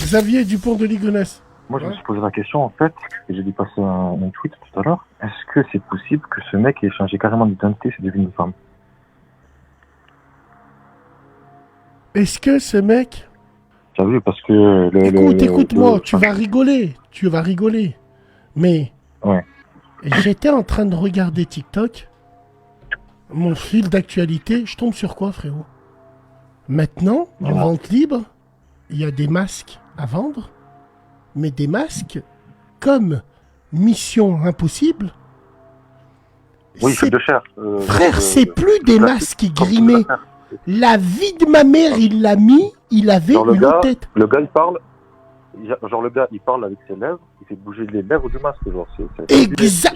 Xavier Dupont de Ligonnès. Moi, je me suis posé la question, en fait, et j'ai dû passer un tweet tout à l'heure. Est-ce que c'est possible que ce mec ait changé carrément d'identité, c'est devenu une femme? Est-ce que ce mec... T'as vu, parce que... Écoute-moi, tu vas rigoler. Mais... Ouais. J'étais en train de regarder TikTok. Mon fil d'actualité, je tombe sur quoi, frérot? Maintenant, en vente libre, il y a des masques à vendre, mais des masques comme Mission Impossible. Oui, c'est de chair. Frère, c'est plus des masques grimés. La vie de ma mère, il l'a mis, il avait une tête. Le gars, il parle. Genre, le gars, il parle avec ses lèvres, il fait bouger les lèvres du masque. Genre,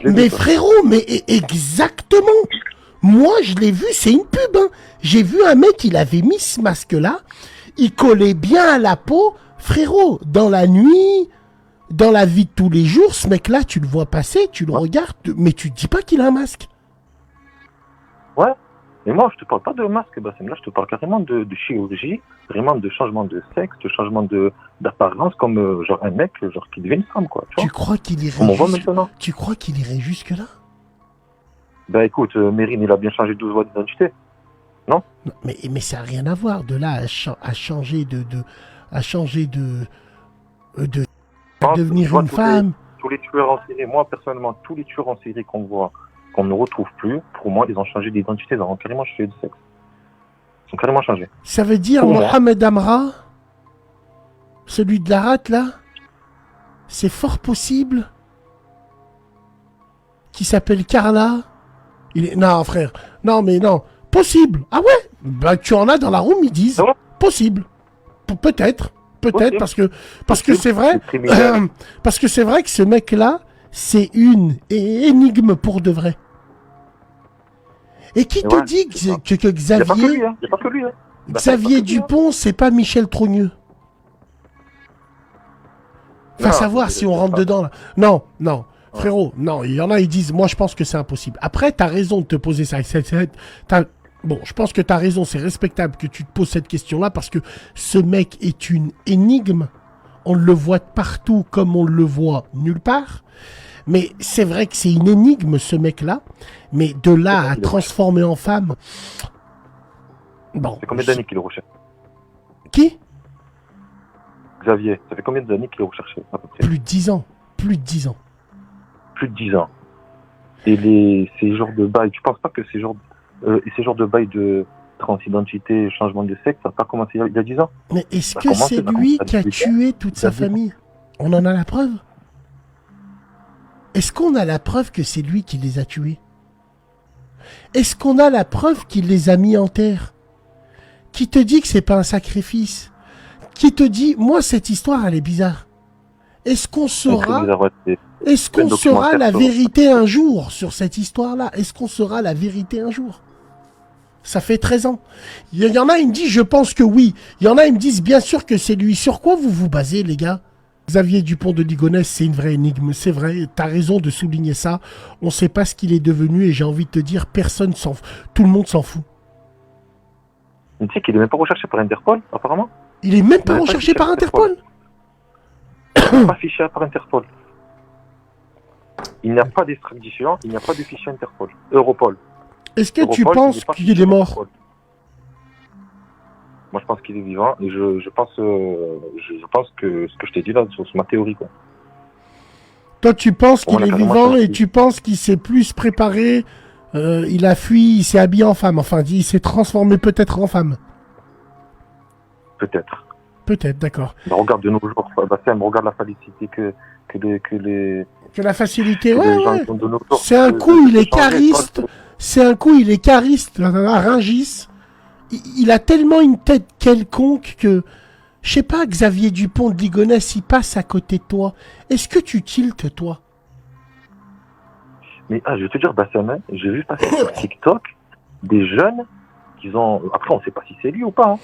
mais frérot, mais exactement. Moi, je l'ai vu, c'est une pub. Hein. J'ai vu un mec, il avait mis ce masque-là, il collait bien à la peau. Frérot, dans la nuit, dans la vie de tous les jours, ce mec-là, tu le vois passer, tu le regardes, mais tu te dis pas qu'il a un masque. Ouais. Mais moi, je te parle pas de masque, Bassem. Là, je te parle carrément de chirurgie, vraiment de changement de sexe, de changement d'apparence, comme genre un mec genre qui devient une femme, quoi. Tu crois qu'il irait jusque là? Ben écoute, Mérine, il a bien changé 12 fois d'identité, non? Mais ça n'a rien à voir. De là à changer à devenir une femme. Tous les tueurs en série, moi personnellement, tous les tueurs en série qu'on voit, qu'on ne retrouve plus, pour moi, ils ont changé d'identité, ils ont carrément changé de sexe. Ils ont carrément changé. Ça veut dire Mohamed Amra, celui de la rate là, c'est fort possible qui s'appelle Carla. Non, frère. Non, mais non. Possible. Ah ouais? Bah, tu en as dans la room, ils disent. Ah ouais? Possible. Peut-être. Peut-être, parce que c'est vrai. Parce que c'est vrai que ce mec-là, c'est une énigme pour de vrai. Et qui te dit que Xavier... Il n'y a pas que lui. Xavier Dupont, c'est pas Michel Trogneux. Enfin, savoir si on rentre dedans, là. Non. Frérot, non, il y en a, ils disent, moi je pense que c'est impossible. Après, t'as raison de te poser ça. Bon, je pense que t'as raison, c'est respectable que tu te poses cette question-là parce que ce mec est une énigme. On le voit partout comme on le voit nulle part. Mais c'est vrai que c'est une énigme, ce mec-là. Mais de là à transformer en femme... Bon. C'est combien d'années qu'il le recherche? Qui? Xavier, ça fait combien d'années qu'il le recherché à peu près? Plus de 10 ans. Plus de 10 ans. Et ces genres de bails, tu penses pas que ces genres de bails de transidentité, changement de sexe, ça n'a pas commencé il y a 10 ans? Mais est-ce que c'est lui qui a tué toute sa famille? On en a la preuve? Est-ce qu'on a la preuve que c'est lui qui les a tués? Est-ce qu'on a la preuve qu'il les a mis en terre? Qui te dit que c'est pas un sacrifice? Qui te dit, moi cette histoire elle est bizarre. Est-ce qu'on saura la vérité un jour sur cette histoire-là? Est-ce qu'on saura la vérité un jour? Ça fait 13 ans. Il y en a, ils me disent, je pense que oui. Il y en a, ils me disent, bien sûr que c'est lui. Sur quoi vous vous basez, les gars? Xavier Dupont de Ligonnès, c'est une vraie énigme. C'est vrai, t'as raison de souligner ça. On sait pas ce qu'il est devenu et j'ai envie de te dire, personne s'en fout. Tout le monde s'en fout. Tu sais qu'il est même pas recherché par Interpol, apparemment? Il est même pas recherché par Interpol? Il n'est pas fiché par Interpol. Il n'y a pas d'extradition, il n'y a pas de fichier Interpol. Europol. Est-ce que tu penses qu'il est mort? Moi, je pense qu'il est vivant et je pense que ce que je t'ai dit là, c'est ma théorie, quoi. Toi, tu penses qu'il est vivant et tu penses qu'il s'est plus préparé, il a fui, il s'est habillé en femme, enfin, il s'est transformé peut-être en femme. Peut-être. Peut-être, d'accord. Bah, regarde de nos jours, Bassem, regarde la facilité que la facilité, ouais. C'est un coup, il est cariste. C'est un coup, il est cariste, à Rungis. Il a tellement une tête quelconque que, je sais pas, Xavier Dupont de Ligonnès, il passe à côté de toi. Est-ce que tu tiltes, toi? Mais je vais te dire, Bassem, j'ai vu passer sur TikTok des jeunes qui ont... Après, on sait pas si c'est lui ou pas,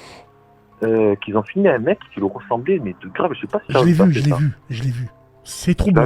hein, qu'ils ont filmé un mec qui lui ressemblait, mais de grave, je sais pas si... Je l'ai vu. C'est trop beau.